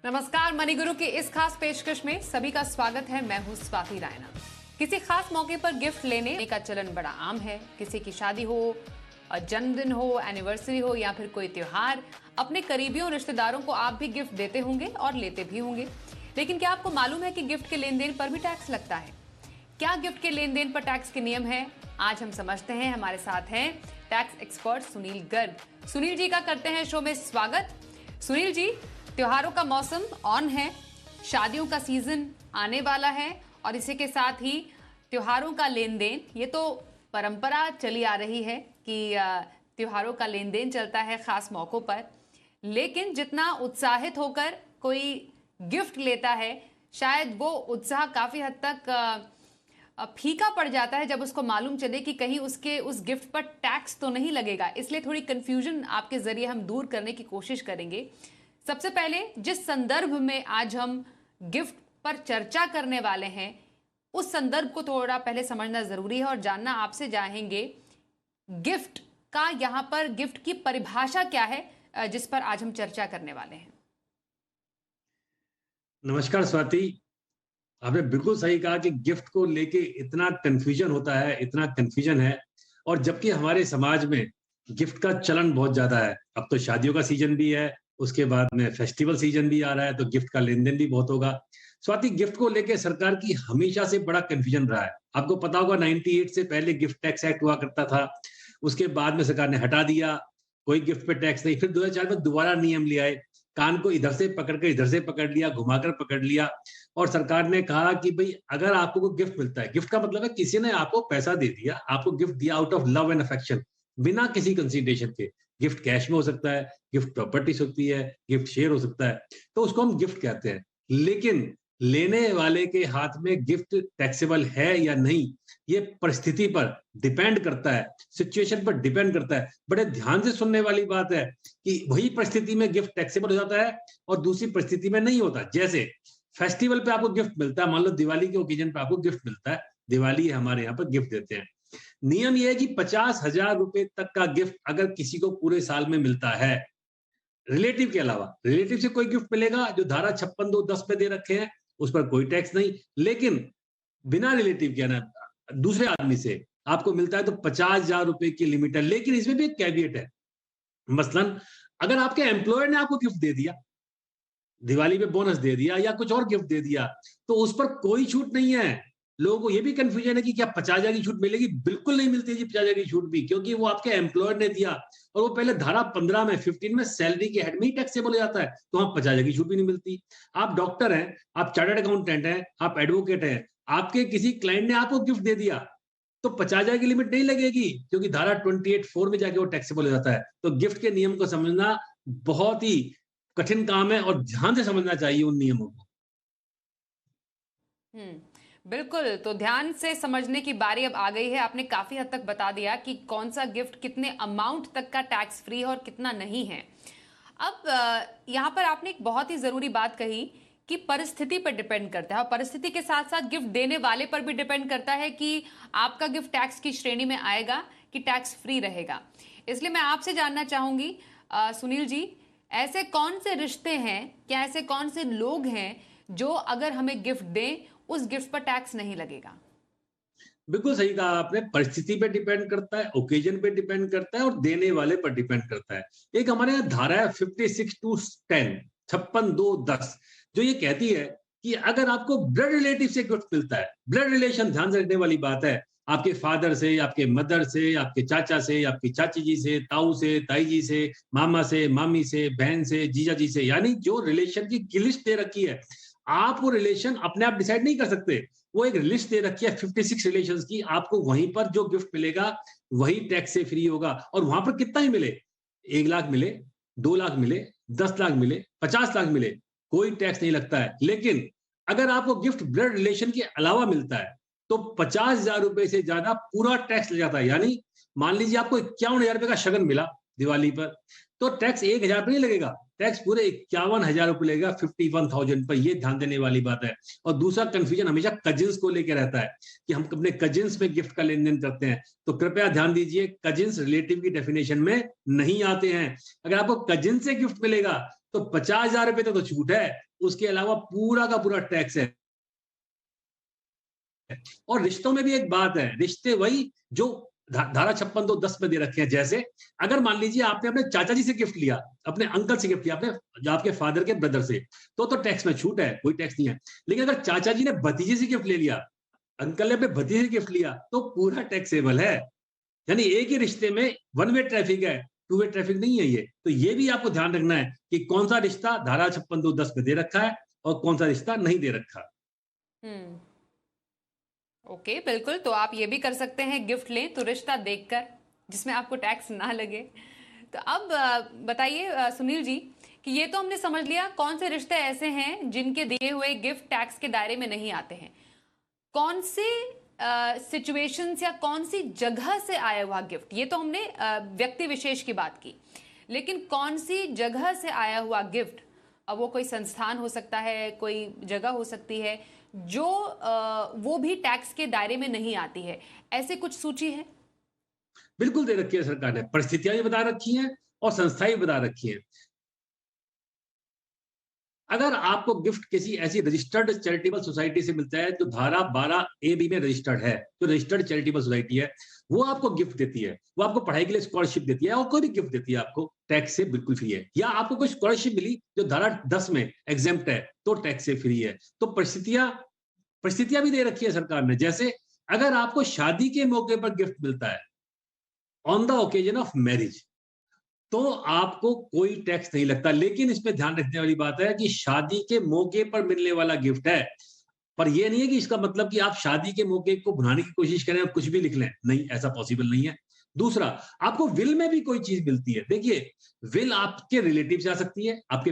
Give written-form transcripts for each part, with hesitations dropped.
नमस्कार। मनीगुरु की इस खास पेशकश में सभी का स्वागत है। मैं हूं स्वाति रायना। किसी खास मौके पर गिफ्ट लेने का चलन बड़ा आम है। किसी की शादी हो, जन्मदिन हो, एनिवर्सरी हो या फिर कोई त्योहार, अपने करीबियों रिश्तेदारों को आप भी गिफ्ट देते होंगे और लेते भी होंगे। लेकिन क्या आपको मालूम है कि गिफ्ट के लेन देन पर भी टैक्स लगता है? क्या गिफ्ट के लेन देन पर टैक्स के नियम है, आज हम समझते हैं। हमारे साथ हैं टैक्स एक्सपर्ट सुनील गर्ग। सुनील जी का करते हैं शो में स्वागत। सुनील जी, त्योहारों का मौसम ऑन है, शादियों का सीजन आने वाला है और इसी के साथ ही त्योहारों का लेन देन, ये तो परंपरा चली आ रही है कि त्योहारों का लेन देन चलता है खास मौकों पर। लेकिन जितना उत्साहित होकर कोई गिफ्ट लेता है, शायद वो उत्साह काफी हद तक फीका पड़ जाता है जब उसको मालूम चले कि कहीं उसके उस गिफ्ट पर टैक्स तो नहीं लगेगा। इसलिए थोड़ी कंफ्यूजन आपके जरिए हम दूर करने की कोशिश करेंगे। सबसे पहले जिस संदर्भ में आज हम गिफ्ट पर चर्चा करने वाले हैं, उस संदर्भ को थोड़ा पहले समझना जरूरी है और जानना आपसे चाहेंगे गिफ्ट का, यहां पर गिफ्ट की परिभाषा क्या है जिस पर आज हम चर्चा करने वाले हैं। नमस्कार स्वाति, आपने बिल्कुल सही कहा कि गिफ्ट को लेके इतना कंफ्यूजन होता है, इतना कंफ्यूजन है। और जबकि हमारे समाज में गिफ्ट का चलन बहुत ज्यादा है। अब तो शादियों का सीजन भी है, उसके बाद में फेस्टिवल सीजन भी आ रहा है, तो गिफ्ट का लेन देन भी बहुत होगा। स्वाति, गिफ्ट को लेके सरकार की हमेशा से बड़ा कंफ्यूजन रहा है। आपको पता होगा 98 से पहले गिफ्ट टैक्स एक्ट हुआ करता था, उसके बाद में सरकार ने हटा दिया, कोई गिफ्ट पे टैक्स नहीं। फिर 2004 में दोबारा नियम ले आए, कान को इधर से पकड़ कर इधर से पकड़ लिया, घुमाकर पकड़ लिया, और सरकार ने कहा कि भाई अगर आपको कोई गिफ्ट मिलता है, गिफ्ट का मतलब है किसी ने आपको पैसा दे दिया, आपको गिफ्ट दिया out of love and affection, बिना किसी कंसीडरेशन के। गिफ्ट कैश में हो सकता है, गिफ्ट प्रॉपर्टी हो सकती है, गिफ्ट शेयर हो सकता है, तो उसको हम गिफ्ट कहते हैं। लेकिन लेने वाले के हाथ में गिफ्ट टैक्सेबल है या नहीं, ये परिस्थिति पर डिपेंड करता है, सिचुएशन पर डिपेंड करता है। बड़े ध्यान से सुनने वाली बात है कि वही परिस्थिति में गिफ्ट टैक्सेबल हो जाता है और दूसरी परिस्थिति में नहीं होता। जैसे फेस्टिवल पे आपको गिफ्ट मिलता है, मान लो दिवाली के ओकेजन पे आपको गिफ्ट मिलता है, दिवाली हमारे यहाँ पर गिफ्ट देते हैं। नियम यह है कि 50,000 रुपए तक का गिफ्ट अगर किसी को पूरे साल में मिलता है, रिलेटिव के अलावा, रिलेटिव से कोई गिफ्ट मिलेगा जो धारा 56(2)(10) पे दे रखे हैं, उस पर कोई टैक्स नहीं। लेकिन बिना रिलेटिव के ना, दूसरे आदमी से आपको मिलता है तो 50,000 रुपए की लिमिट है। लेकिन इसमें भी एक कैविएट है। मसलन अगर आपके एम्प्लॉयर ने आपको गिफ्ट दे दिया, दिवाली पे बोनस दे दिया या कुछ और गिफ्ट दे दिया, तो उस पर कोई छूट नहीं है। लोगों को ये भी कंफ्यूजन है कि क्या 50,000 की छूट मिलेगी? बिल्कुल नहीं मिलती है जी 50,000 की छूट भी, क्योंकि वो आपके एम्प्लॉयर ने दिया और वो पहले धारा 15 में 15 में सैलरी के हेड में ही टैक्सेबल हो जाता है, तो वहां 50,000 की छूट भी नहीं मिलती। आप डॉक्टर हैं, आप चार्टर्ड अकाउंटेंट हैं, आप एडवोकेट हैं, आपके किसी क्लाइंट ने आपको गिफ्ट दे दिया तो 50,000 की लिमिट नहीं लगेगी, क्योंकि धारा 28(4) में जाके वो टैक्सेबल हो जाता है। तो गिफ्ट के नियम को समझना बहुत ही कठिन काम है और ध्यान से समझना चाहिए उन नियमों को। बिल्कुल, तो ध्यान से समझने की बारी अब आ गई है। आपने काफी हद तक बता दिया कि कौन सा गिफ्ट कितने अमाउंट तक का टैक्स फ्री है और कितना नहीं है। अब यहाँ पर आपने एक बहुत ही जरूरी बात कही कि परिस्थिति पर डिपेंड करता है और परिस्थिति के साथ साथ गिफ्ट देने वाले पर भी डिपेंड करता है कि आपका गिफ्ट टैक्स की श्रेणी में आएगा कि टैक्स फ्री रहेगा। इसलिए मैं आपसे जानना चाहूंगी सुनील जी, ऐसे कौन से रिश्ते हैं, क्या ऐसे कौन से लोग हैं जो अगर हमें गिफ्ट दें उस गिफ्ट पर टैक्स नहीं लगेगा? बिल्कुल सही कहा आपने, परिस्थिति पे डिपेंड करता है, ओकेजन पे डिपेंड करता है और देने वाले पर डिपेंड करता है। एक हमारे यहाँ धारा है 56(2)(10), 56(2)(10), जो ये कहती है कि अगर आपको ब्लड रिलेटिव से गिफ्ट मिलता है, ब्लड रिलेशन ध्यान से रखने वाली बात है, आपके फादर से, आपके मदर से, आपके चाचा से, आपकी चाची जी से, ताऊ से, ताई जी से, मामा से, मामी से, बहन से, जीजा जी से, यानी जो रिलेशन की लिस्ट दे रखी है, आप वो रिलेशन अपने आप डिसाइड नहीं कर सकते। वो एक लिस्ट दे रखी है 56 रिलेशंस की, आपको वहीं पर जो गिफ्ट मिलेगा वही टैक्स से फ्री होगा। और वहां पर कितना ही मिले, 1 लाख मिले, 2 लाख मिले, 10 लाख मिले, 50 लाख मिले, कोई टैक्स नहीं लगता है। लेकिन अगर आपको गिफ्ट ब्लड रिलेशन के अलावा मिलता है तो 50,000 रुपए से ज्यादा पूरा टैक्स लग जाता है। यानी मान लीजिए आपको 51,000 रुपए का शगन मिला, दिवाली पर, तो टैक्स 1,000 पर नहीं लगेगा, टैक्स पूरे 51,000 रुपए लगेगा, 51,000 पर। ये ध्यान देने वाली बात है। और दूसरा कंफ्यूजन हमेशा कजिन्स को लेकर रहता है कि हम अपने कजिन्स में गिफ्ट का लेन देन करते हैं, तो कृपया ध्यान दीजिए, कजिन्स रिलेटिव की डेफिनेशन में नहीं आते हैं। अगर आपको कजिन से गिफ्ट मिलेगा तो 50,000 रुपए तो छूट है, उसके अलावा पूरा का पूरा टैक्स है। और रिश्तों में भी एक बात है, रिश्ते वही जो धारा 56(2)(10) में दे रखे हैं। जैसे अगर मान लीजिए आपने अपने चाचा जी से गिफ्ट लिया, अपने अंकल से गिफ्ट लिया, अपने आपके फादर के ब्रदर से, तो टैक्स में छूट है, कोई टैक्स नहीं है। लेकिन अगर चाचा जी ने भतीजे से गिफ्ट ले लिया, अंकल ने अपने भतीजे से गिफ्ट लिया, तो पूरा टैक्सेबल है। यानी एक ही रिश्ते में वन वे ट्रैफिक है, टू वे ट्रैफिक नहीं है ये। तो ये भी आपको ध्यान रखना है कि कौन सा रिश्ता धारा 56(2)(10) में दे रखा है और कौन सा रिश्ता नहीं दे रखा। ओके, बिल्कुल। तो आप ये भी कर सकते हैं, गिफ्ट लें तो रिश्ता देखकर जिसमें आपको टैक्स ना लगे। तो अब बताइए सुनील जी कि ये तो हमने समझ लिया कौन से रिश्ते ऐसे हैं जिनके दिए हुए गिफ्ट टैक्स के दायरे में नहीं आते हैं। कौन से सिचुएशंस या कौन सी जगह से आया हुआ गिफ्ट, ये तो हमने व्यक्ति विशेष की बात की, लेकिन कौन सी जगह से आया हुआ गिफ्ट, अब वो कोई संस्थान हो सकता है, कोई जगह हो सकती है जो वो भी टैक्स के दायरे में नहीं आती है, ऐसे कुछ सूची है? बिल्कुल दे रखी है सरकार ने, परिस्थितियां भी बता रखी हैं और संस्थाएं भी बता रखी हैं। अगर आपको गिफ्ट किसी ऐसी रजिस्टर्ड चैरिटेबल सोसाइटी से मिलता है जो धारा 12A(b) में रजिस्टर्ड है, जो रजिस्टर्ड चैरिटेबल सोसाइटी है, वो आपको गिफ्ट देती है, वो आपको पढ़ाई के लिए स्कॉलरशिप देती है, और कोई भी गिफ्ट देती है आपको, टैक्स से बिल्कुल फ्री है। या आपको कोई स्कॉलरशिप मिली जो धारा 10 में एग्जेम्प्ट है, तो टैक्स से फ्री है। तो परिस्थितियां भी दे रखी है सरकार ने। जैसे अगर आपको शादी के मौके पर गिफ्ट मिलता है, on the occasion of marriage, तो आपको कोई टैक्स नहीं लगता। लेकिन इसमें ध्यान रखने वाली बात है कि शादी के मौके पर मिलने वाला गिफ्ट है, पर यह नहीं है कि इसका मतलब कि आप शादी के मौके को भुनाने की कोशिश करें और कुछ भी लिख लें, नहीं, ऐसा पॉसिबल नहीं है। दूसरा, आपको विल में भी कोई चीज मिलती है। देखिए, विल आपके रिलेटिव से आ सकती है, आपके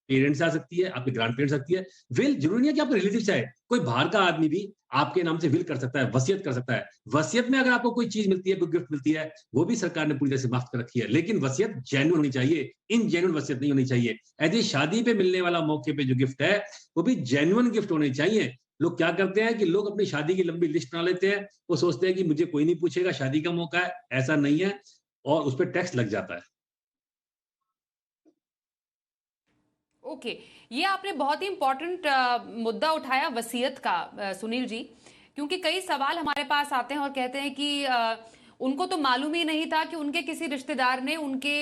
पेरेंट्स आ सकती है, आपके ग्रैंड पेरेंट्स आ सकती है। विल जरूरी नहीं है कि आपके रिलेटिव से आए, कोई बाहर का आदमी भी आपके नाम से विल कर सकता है, वसीयत कर सकता है। वसीयत में अगर आपको कोई चीज मिलती है, कोई गिफ्ट मिलती है, वो भी सरकार ने पूरी तरह से माफ कर रखी है। लेकिन वसीयत जेन्युइन होनी चाहिए, इनजेन्युइन वसीयत नहीं होनी चाहिए। ऐसे शादी पे मिलने वाला मौके पे जो गिफ्ट है, वो भी जेन्युइन गिफ्ट होने चाहिए। लोग क्या करते हैं कि लोग अपनी शादी की लंबी लिस्ट बना लेते हैं, वो सोचते हैं कि मुझे कोई नहीं पूछेगा, शादी का मौका है, ऐसा नहीं है, और उस पर टैक्स लग जाता है। ओके, ये आपने बहुत ही इंपॉर्टेंट मुद्दा उठाया वसीयत का सुनील जी, क्योंकि कई सवाल हमारे पास आते हैं और कहते हैं कि उनको तो मालूम ही नहीं था कि उनके किसी रिश्तेदार ने उनके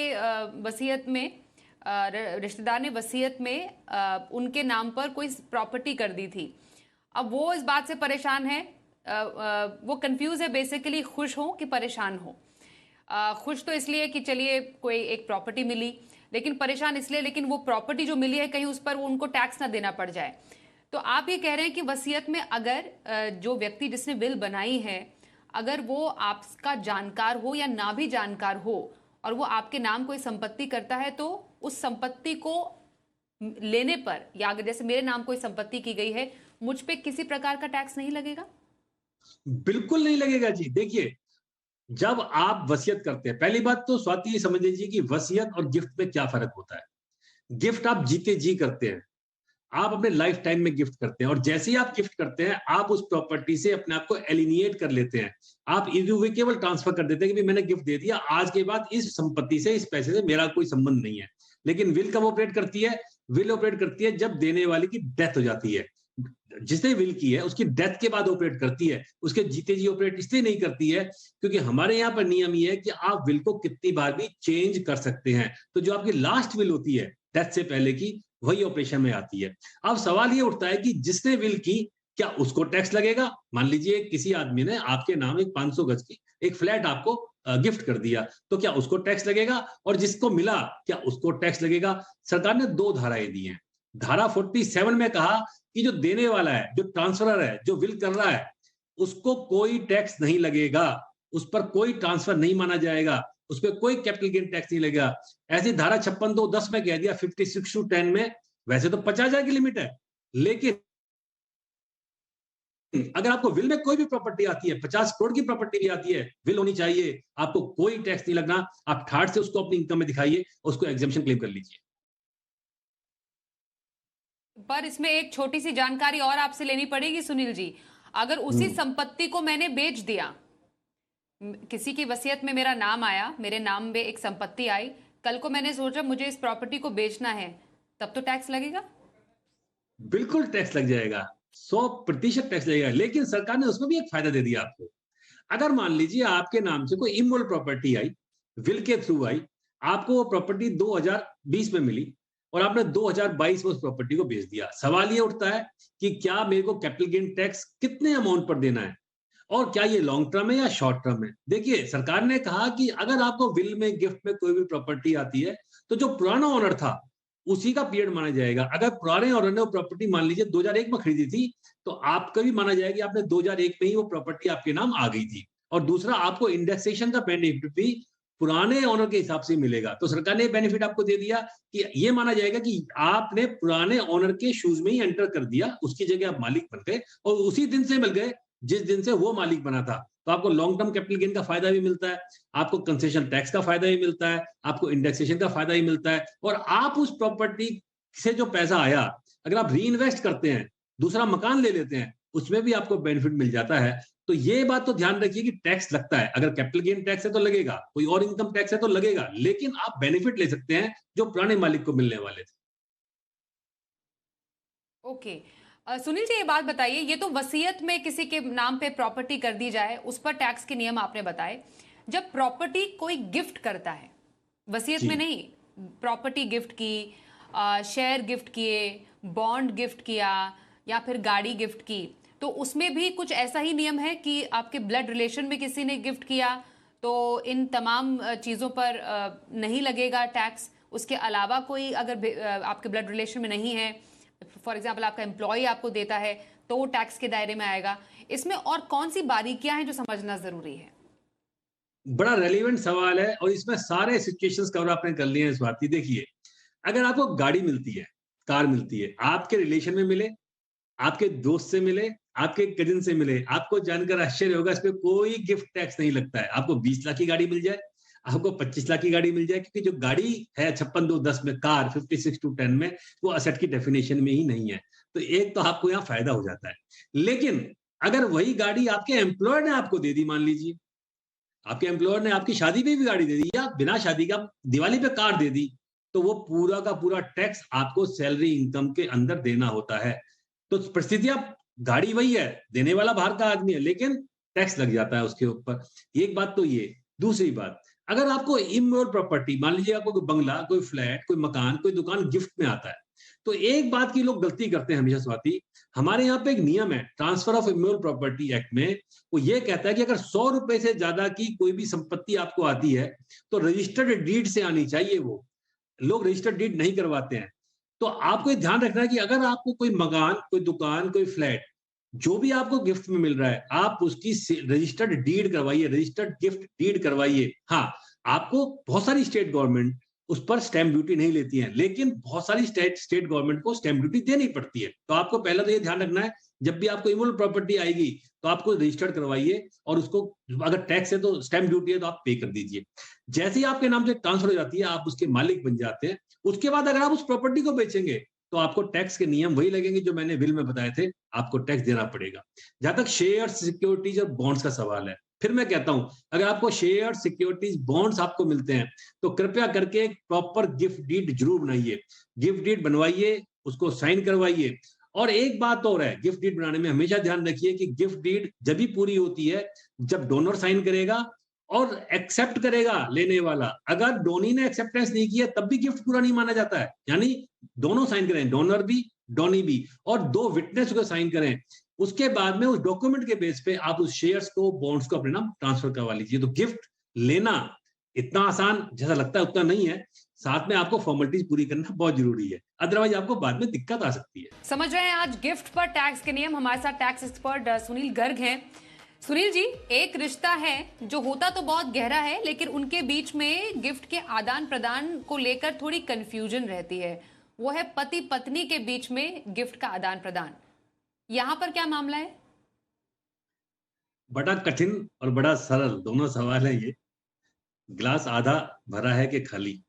वसीयत में रिश्तेदार ने वसीयत में उनके नाम पर कोई प्रॉपर्टी कर दी थी। अब वो इस बात से परेशान है, वो कंफ्यूज है बेसिकली, खुश हो कि परेशान हो। खुश तो इसलिए कि चलिए कोई एक प्रॉपर्टी मिली, लेकिन परेशान इसलिए लेकिन वो प्रॉपर्टी जो मिली है कहीं उस पर वो उनको टैक्स ना देना पड़ जाए। तो आप ये कह रहे हैं कि वसीयत में अगर जो व्यक्ति जिसने विल बनाई है, अगर वो आपका जानकार हो या ना भी जानकार हो और वो आपके नाम कोई संपत्ति करता है, तो उस संपत्ति को लेने पर, या अगर जैसे मेरे नाम कोई संपत्ति की गई है, मुझ पे किसी प्रकार का टैक्स नहीं लगेगा? बिल्कुल नहीं लगेगा जी। देखिए, जब आप वसीयत करते हैं, पहली बात तो स्वाति ये समझ लीजिए कि वसीयत और गिफ्ट में क्या फर्क होता है। गिफ्ट आप जीते जी करते हैं, आप अपने लाइफ टाइम में गिफ्ट करते हैं, और जैसे ही आप गिफ्ट करते हैं, आप उस प्रॉपर्टी से अपने आप को एलिनिएट कर लेते हैं, आप इरिवोकेबल ट्रांसफर कर देते हैं कि मैंने गिफ्ट दे दिया, आज के बाद इस संपत्ति से, इस पैसे से मेरा कोई संबंध नहीं है। लेकिन विल कब ऑपरेट करती है? विल ऑपरेट करती है जब देने वाले की डेथ हो जाती है। जिसने विल की है उसकी डेथ के बाद ऑपरेट करती है, उसके जीते जी ऑपरेट इसलिए नहीं करती है क्योंकि हमारे यहाँ पर नियम ये है कि आप विल को कितनी बार भी चेंज कर सकते हैं। तो जो आपकी लास्ट विल होती है डेथ से पहले की, वही ऑपरेशन में आती है। अब सवाल ये उठता है कि जिसने विल की, क्या उसको टैक्स लगेगा? मान लीजिए किसी आदमी ने आपके नाम एक 500 गज की एक फ्लैट आपको गिफ्ट कर दिया, तो क्या उसको टैक्स लगेगा? और जिसको मिला, क्या उसको टैक्स लगेगा? सरकार ने दो धाराएं दी हैं। धारा 47 में कहा कि जो देने वाला है, जो ट्रांसफरर है, जो विल कर रहा है, उसको कोई टैक्स नहीं लगेगा, उस पर कोई ट्रांसफर नहीं माना जाएगा, उस पर कोई कैपिटल गेन टैक्स नहीं लगेगा। ऐसी धारा 56(2)(10) में कह दिया 56 to 10 में, वैसे तो 50,000 की लिमिट है, लेकिन अगर आपको विल में कोई भी प्रॉपर्टी आती है, 50 करोड़ की प्रॉपर्टी भी आती है, विल होनी चाहिए, आपको कोई टैक्स नहीं लगना। आप ठाट से उसको अपनी इनकम में दिखाइए, उसको एग्जेम्पशन क्लेम कर लीजिए। पर इसमें एक छोटी सी जानकारी और आपसे लेनी पड़ेगी सुनील जी। अगर उसी संपत्ति को मैंने बेच दिया, किसी की वसीयत में मेरा नाम आया, मेरे नाम में एक संपत्ति आई, कल को मैंने सोचा मुझे इस प्रॉपर्टी को बेचना है, तब तो टैक्स लगेगा? बिल्कुल टैक्स लग जाएगा, 100% टैक्स लगेगा। लेकिन सरकार ने उसमें भी एक फायदा दे दिया आपको। अगर मान लीजिए आपके नाम से कोई इमोल प्रॉपर्टी आई, विल के थ्रू आई, आपको वो प्रॉपर्टी 2020 में मिली और आपने 2022 में उस प्रॉपर्टी को बेच दिया। सवाल ये उठता है कि क्या मेरे को कैपिटल गेन टैक्स कितने अमाउंट पर देना है और क्या ये लॉन्ग टर्म है या शॉर्ट टर्म है? देखिए, सरकार ने कहा कि अगर आपको विल में, गिफ्ट में कोई भी प्रॉपर्टी आती है, तो जो पुराना ओनर था उसी का पीरियड माना जाएगा। अगर पुराने ओनर ने वो प्रॉपर्टी मान लीजिए 2001 में खरीदी थी, तो आपका भी माना जाएगा कि आपने 2001 में ही वो प्रॉपर्टी आपके नाम आ गई थी। और दूसरा, आपको इंडेक्सेशन का बेनिफिट भी पुराने ओनर के हिसाब से मिलेगा। तो सरकार ने बेनिफिट आपको दे दिया कि ये माना जाएगा कि आपने पुराने ओनर के शूज में ही एंटर कर दिया, उसकी जगह आप मालिक बन गए और उसी दिन से मिल गए जिस दिन से वो मालिक बना था। तो आपको लॉन्ग टर्म कैपिटल गेन का फायदा भी मिलता है, आपको कंसेशन टैक्स का फायदा भी मिलता है, आपको इंडेक्सेशन का फायदा भी मिलता है और आप उस प्रॉपर्टी से जो पैसा आया, अगर आप री इन्वेस्ट करते हैं, दूसरा मकान ले लेते हैं, उसमें भी आपको बेनिफिट मिल जाता है। तो ये बात तो ध्यान रखिए कि टैक्स लगता है। अगर कैपिटल गेन टैक्स है तो लगेगा, कोई और इनकम टैक्स है तो लगेगा, लेकिन आप बेनिफिट ले सकते हैं जो पुराने मालिक को मिलने वाले थे। ओके। सुनील जी, ये बात बताइए, ये तो वसीयत में किसी के नाम पे प्रॉपर्टी कर दी जाए, उस पर टैक्स के नियम आपने बताए। जब प्रॉपर्टी कोई गिफ्ट करता है, वसीयत जी। में नहीं, प्रॉपर्टी गिफ्ट की, शेयर गिफ्ट किए, बॉन्ड गिफ्ट किया या फिर गाड़ी गिफ्ट की, तो उसमें भी कुछ ऐसा ही नियम है कि आपके ब्लड रिलेशन में किसी ने गिफ्ट किया तो इन तमाम चीज़ों पर नहीं लगेगा टैक्स? उसके अलावा कोई अगर आपके ब्लड रिलेशन में नहीं है, फॉर एग्जाम्पल आपका एम्प्लॉय आपको देता है, तो वो टैक्स के दायरे में आएगा? इसमें और कौन सी बारीकियां हैं जो समझना जरूरी है? बड़ा रेलिवेंट सवाल है और इसमें सारे सिचुएशंस कवर आपने कर लिए हैं स्वाति। देखिए, अगर आपको गाड़ी मिलती है, कार मिलती है, आपके रिलेशन में मिले, आपके दोस्त से मिले, आपके कजिन से मिले, आपको जानकर आश्चर्य होगा, इसमें कोई गिफ्ट टैक्स नहीं लगता है। आपको 20 लाख की गाड़ी मिल जाए, आपको 25 लाख की गाड़ी मिल जाए, क्योंकि जो गाड़ी है 56(2)(10) में, कार 56(2)(10) में, वो असेट की डेफिनेशन में ही नहीं है। तो एक तो आपको यहाँ फायदा हो जाता है। लेकिन अगर वही गाड़ी आपके एम्प्लॉयर ने आपको दे दी, मान लीजिए आपके एम्प्लॉयर ने आपकी शादी पे भी गाड़ी दे दी या बिना शादी का दिवाली पे कार दे दी, तो वो पूरा का पूरा टैक्स आपको सैलरी इनकम के अंदर देना होता है। तो परिस्थितियां, गाड़ी वही है, देने वाला बाहर का आदमी है, लेकिन टैक्स लग जाता है उसके ऊपर। एक बात तो ये। दूसरी बात, अगर आपको इमोरल प्रॉपर्टी, मान लीजिए आपको कोई बंगला, कोई फ्लैट, कोई मकान, कोई दुकान गिफ्ट में आता है, तो एक बात की लोग गलती करते हैं हमेशा स्वाति। हमारे यहाँ पे एक नियम है transfer of immoral property act में, वो ये कहता है कि अगर 100 रुपए से ज्यादा की कोई भी संपत्ति आपको आती है, तो रजिस्टर्ड डीड से आनी चाहिए। वो लोग रजिस्टर्ड डीड नहीं करवाते हैं। तो आपको ये ध्यान रखना है कि अगर आपको कोई मकान, कोई दुकान, कोई फ्लैट, जो भी आपको गिफ्ट में मिल रहा है, आप उसकी रजिस्टर्ड डीड करवाइए, रजिस्टर्ड गिफ्ट डीड करवाइए। हाँ, आपको बहुत सारी स्टेट गवर्नमेंट उस पर स्टैंप ड्यूटी नहीं लेती है, लेकिन बहुत सारी स्टेट गवर्नमेंट को स्टैंप ड्यूटी देनी पड़ती है। तो आपको पहले तो ये ध्यान रखना है, जब भी आपको इमोरल प्रॉपर्टी आएगी तो आपको रजिस्टर्ड करवाइए और उसको, अगर टैक्स है तो स्टैंप ड्यूटी है तो आप पे कर दीजिए। जैसे ही आपके नाम से ट्रांसफर हो जाती है, आप उसके मालिक बन जाते हैं। उसके बाद अगर आप उस प्रॉपर्टी को बेचेंगे तो आपको टैक्स के नियम वही लगेंगे जो मैंने विल में बताए थे, आपको टैक्स देना पड़ेगा। जहां तक शेयर, सिक्योरिटीज और बॉन्ड्स का सवाल है, फिर मैं कहता हूं, अगर आपको शेयर, सिक्योरिटीज, बॉन्ड्स आपको मिलते हैं, तो कृपया करके एक प्रॉपर गिफ्ट डीड जरूर बनाइए। गिफ्ट डीड बनवाइए, उसको साइन करवाइए। और एक बात और है, गिफ्ट डीड बनाने में हमेशा ध्यान रखिए कि गिफ्ट डीड जब भी पूरी होती है जब डोनर साइन करेगा और एक्सेप्ट करेगा लेने वाला। अगर डोनी ने एक्सेप्टेंस नहीं किया तब भी गिफ्ट पूरा नहीं माना जाता है। यानी दोनों साइन करें, डोनर भी, डोनी भी, और दो विटनेस को साइन करें। उसके बाद में उस डॉक्यूमेंट के बेस पे आप उस शेयर्स को, बॉन्ड्स को अपने नाम ट्रांसफर करवा लीजिए। तो गिफ्ट लेना इतना आसान जैसा लगता है उतना नहीं है, साथ में आपको फॉर्मेलिटीज पूरी करना बहुत जरूरी है, अदरवाइज आपको बाद में दिक्कत आ सकती है। समझ रहे हैं आज गिफ्ट पर टैक्स के नियम। हमारे साथ टैक्स एक्सपर्ट सुनील गर्ग हैं। सुनील जी, एक रिश्ता है जो होता तो बहुत गहरा है, लेकिन उनके बीच में गिफ्ट के आदान प्रदान को लेकर थोड़ी कंफ्यूजन रहती है। वो है पति पत्नी के बीच में गिफ्ट का आदान प्रदान। यहां पर क्या मामला है? बड़ा कठिन और बड़ा सरल दोनों सवाल है ये। ग्लास आधा भरा है कि खाली?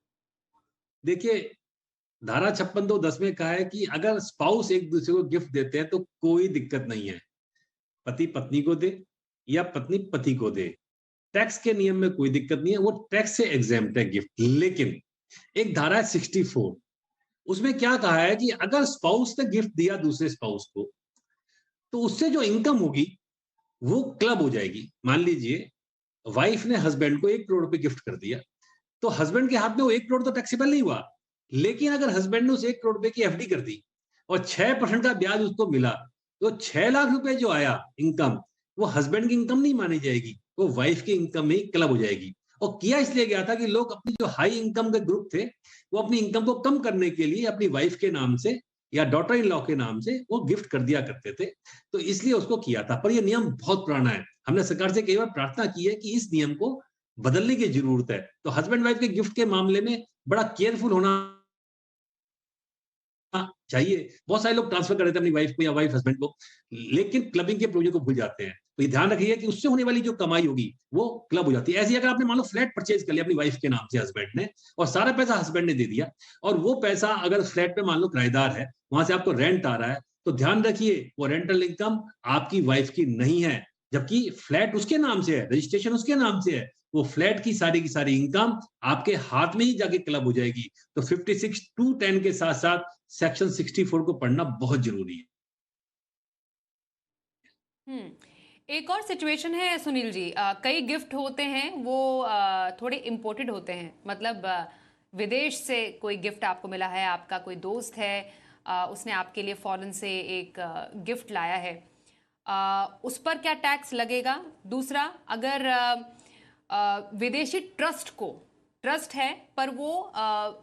देखिए, धारा 56(2)(10) में कहा है कि अगर स्पाउस एक दूसरे को गिफ्ट देते हैं तो कोई दिक्कत नहीं है। पति पत्नी को दे या पत्नी पति को दे, टैक्स के नियम में कोई दिक्कत नहीं है, वो टैक्स से एग्जेम्प्ट है गिफ्ट। लेकिन एक धारा है 64, उसमें क्या कहा है कि अगर स्पाउस ने गिफ्ट दिया दूसरे स्पाउस को, तो उससे जो इनकम होगी वो क्लब हो जाएगी। मान लीजिए वाइफ ने हस्बैंड को 1 करोड़ रुपए गिफ्ट कर दिया, तो हस्बैंड के हाथ में वो 1 करोड़ तो टैक्सेबल नहीं हुआ। लेकिन अगर हस्बैंड ने उस 1 करोड़ रुपए की एफडी कर दी और 6% का ब्याज उसको मिला, तो 6 लाख रुपए जो आया इनकम, वो हस्बैंड की इनकम नहीं मानी जाएगी, वो वाइफ की इनकम में क्लब हो जाएगी। और किया इसलिए गया था कि लोग अपनी जो हाई इनकम के ग्रुप थे, वो अपनी इनकम को कम करने के लिए अपनी वाइफ के नाम से या डॉटर इन लॉ के नाम से वो गिफ्ट कर दिया करते थे। तो इसलिए उसको किया था। पर ये नियम बहुत पुराना है। हमने सरकार से कई बार प्रार्थना की है कि इस नियम को बदलने की जरूरत है। तो हस्बैंड वाइफ के गिफ्ट के मामले में बड़ा केयरफुल होना चाहिए। बहुत सारे लोग ट्रांसफर कर देते हैं अपनी वाइफ को या वाइफ हस्बैंड को, लेकिन क्लबिंग के प्रोविजन को भूल जाते हैं। तो ये ध्यान रखिए कि उससे होने वाली जो कमाई होगी वो क्लब हो जाती है। ऐसे ही अगर आपने मान लो फ्लैट परचेज कर लिया अपनी वाइफ के नाम से हस्बैंड ने, और सारा पैसा हस्बैंड ने दे दिया, और वो पैसा अगर फ्लैट पे मान लो किराएदार है, वहां से आपको रेंट आ रहा है, तो ध्यान रखिए वो रेंटल इनकम आपकी वाइफ की नहीं है, जबकि फ्लैट उसके नाम से है, रजिस्ट्रेशन उसके नाम से है। वो फ्लैट की सारी इनकम आपके हाथ में ही जाके क्लब हो जाएगी। तो 56(2)(10) के साथ साथ सेक्शन 64 को पढ़ना बहुत जरूरी है। एक और सिचुएशन है सुनील जी, कई गिफ्ट होते हैं वो थोड़े इम्पोर्टेड होते हैं, मतलब विदेश से कोई गिफ्ट आपको मिला है, आपका कोई दोस्त है, उसने आपके लिए फॉरेन से एक गिफ्ट लाया है, उस पर क्या टैक्स लगेगा? दूसरा, अगर विदेशी ट्रस्ट है पर वो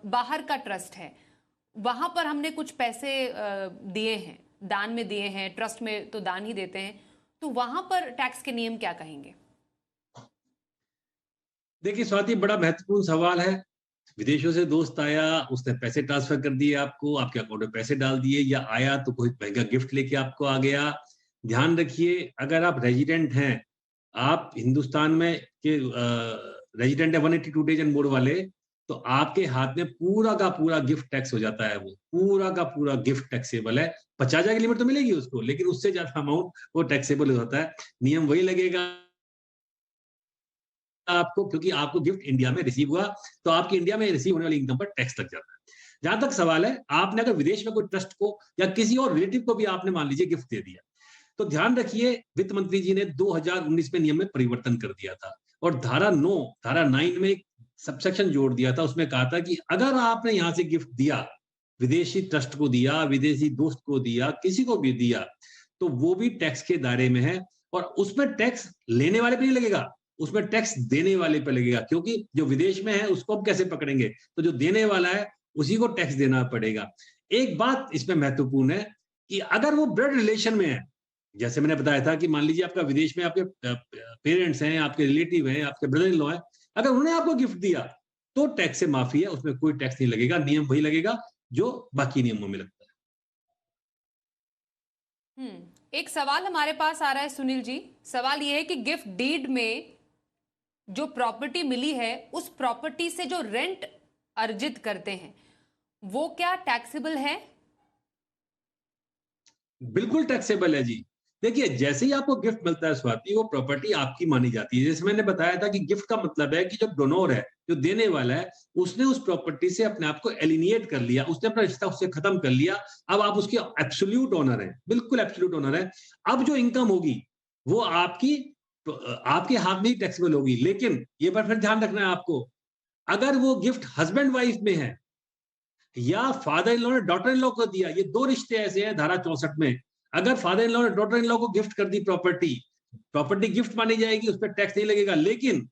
बाहर का ट्रस्ट है, वहां पर हमने कुछ पैसे दिए हैं, दान में दिए हैं, ट्रस्ट में तो दान ही देते हैं, तो वहां पर टैक्स के नियम क्या कहेंगे? देखिए स्वाति, बड़ा महत्वपूर्ण सवाल है। विदेशों से दोस्त आया, उसने पैसे ट्रांसफर कर दिए आपको, आपके अकाउंट में पैसे डाल दिए, या आया तो कोई महंगा गिफ्ट लेके आपको आ गया। ध्यान रखिए, अगर आप रेजिडेंट हैं, आप हिंदुस्तान में के रेजिडेंट है 182 डेज एंड मोर वाले, तो आपके हाथ में पूरा का पूरा गिफ्ट टैक्स हो जाता है। वो पूरा का पूरा गिफ्ट टैक्सेबल है। 50,000 की लिमिट तो मिलेगी उसको, लेकिन उससे ज्यादा अमाउंट वो टैक्सेबल हो जाता है। नियम वही लगेगा आपको, क्योंकि आपको गिफ्ट इंडिया में रिसीव हुआ, तो आपकी इंडिया में रिसीव होने वाली इनकम पर टैक्स लग जाता है। जहां तक सवाल है, आपने अगर विदेश में कोई ट्रस्ट को या किसी और रिलेटिव को भी आपने मान लीजिए गिफ्ट दे दिया, तो ध्यान रखिए वित्त मंत्री जी ने 2019 में नियम में परिवर्तन कर दिया था, और धारा 9 में एक सबसेक्शन जोड़ दिया था। उसमें कहा था कि अगर आपने यहां से गिफ्ट दिया, विदेशी ट्रस्ट को दिया, विदेशी दोस्त को दिया, किसी को भी दिया, तो वो भी टैक्स के दायरे में है। और उसमें टैक्स लेने वाले पे नहीं लगेगा, उसमें टैक्स देने वाले पे लगेगा, क्योंकि जो विदेश में है उसको हम कैसे पकड़ेंगे? तो जो देने वाला है उसी को टैक्स देना पड़ेगा। एक बात इसमें महत्वपूर्ण है कि अगर वो ब्लड रिलेशन में है, जैसे मैंने बताया था कि मान लीजिए आपका विदेश में आपके पेरेंट्स हैं, आपके रिलेटिव हैं, आपके ब्रदर इन लॉ हैं, अगर उन्होंने आपको गिफ्ट दिया तो टैक्स से माफी है, उसमें कोई टैक्स नहीं लगेगा। नियम वही लगेगा जो बाकी नियमों में लगता है। एक सवाल हमारे पास आ रहा है सुनील जी, सवाल यह है कि गिफ्ट डीड में जो प्रॉपर्टी मिली है, उस प्रॉपर्टी से जो रेंट अर्जित करते हैं, वो क्या टैक्सेबल है? बिल्कुल टैक्सेबल है जी। देखिए, जैसे ही आपको गिफ्ट मिलता है स्वाति, वो प्रॉपर्टी आपकी मानी जाती है। जैसे मैंने बताया था कि गिफ्ट का मतलब है कि जो डोनर है, जो देने वाला है, उसने उस प्रॉपर्टी से अपने आप को एलिनिएट कर लिया, उसने अपना रिश्ता उससे खत्म कर लिया। अब आप उसके एब्सोल्यूट ओनर हैं, बिल्कुल एब्सोल्यूट ओनर है। अब जो इनकम होगी वो आपकी, तो आपके हाथ में ही टैक्सेबल होगी। लेकिन ये बात फिर ध्यान रखना है आपको, अगर वो गिफ्ट हस्बैंड वाइफ में है या फादर इन लॉ ने डॉटर इन लॉ को दिया, ये दो रिश्ते ऐसे हैं धारा 64 में, अगर फादर इन लॉ ने डॉटर इन लॉ को गिफ्ट कर दी प्रॉपर्टी, प्रॉपर्टी गिफ्ट मानी जाएगी, उस पर टैक्स नहीं लगेगा। लेकिन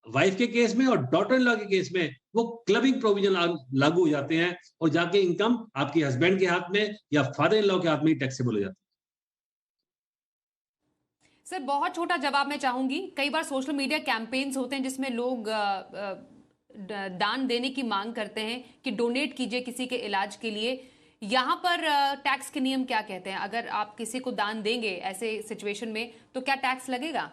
वाइफ के केस में और डॉटर इन लॉ के केस में वो क्लबिंग प्रोविजन लागू हो जाते हैं, और जाके इनकम आपके हस्बैंड के हाथ में या फादर इन लॉ के हाथ में ही टैक्सेबल हो जाती है। सर, बहुत छोटा जवाब मैं चाहूंगी। कई बार सोशल मीडिया कैंपेन्स होते हैं जिसमें लोग दान देने की मांग करते हैं कि डोनेट कीजिए किसी के इलाज के लिए, यहाँ पर टैक्स के नियम क्या कहते हैं? अगर आप किसी को दान देंगे ऐसे सिचुएशन में तो क्या टैक्स लगेगा?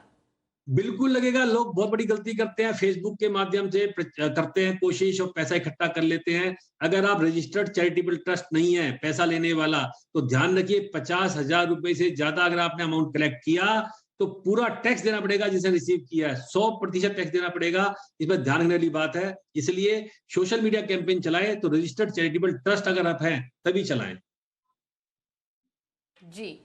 बिल्कुल लगेगा। लोग बहुत बड़ी गलती करते हैं, फेसबुक के माध्यम से करते हैं कोशिश और पैसा इकट्ठा कर लेते हैं। अगर आप रजिस्टर्ड चैरिटेबल ट्रस्ट नहीं है पैसा लेने वाला, तो ध्यान रखिए 50,000 रुपए से ज्यादा अगर आपने अमाउंट कलेक्ट किया तो पूरा टैक्स देना पड़ेगा। जिसे रिसीव किया है 100% टैक्स देना पड़ेगा। इसमें ध्यान रखने वाली बात है। इसलिए सोशल मीडिया कैंपेन चलाएं तो रजिस्टर्ड चैरिटेबल ट्रस्ट अगर आप हैं तभी चलाएं। जी,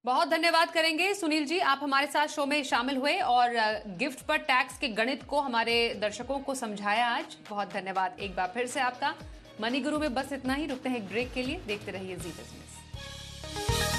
बहुत धन्यवाद करेंगे सुनील जी, आप हमारे साथ शो में शामिल हुए और गिफ्ट पर टैक्स के गणित को हमारे दर्शकों को समझाया आज। बहुत धन्यवाद एक बार फिर से आपका। मनी गुरु में बस इतना ही, रुकते हैं एक ब्रेक के लिए। देखते रहिए जी बिजनेस।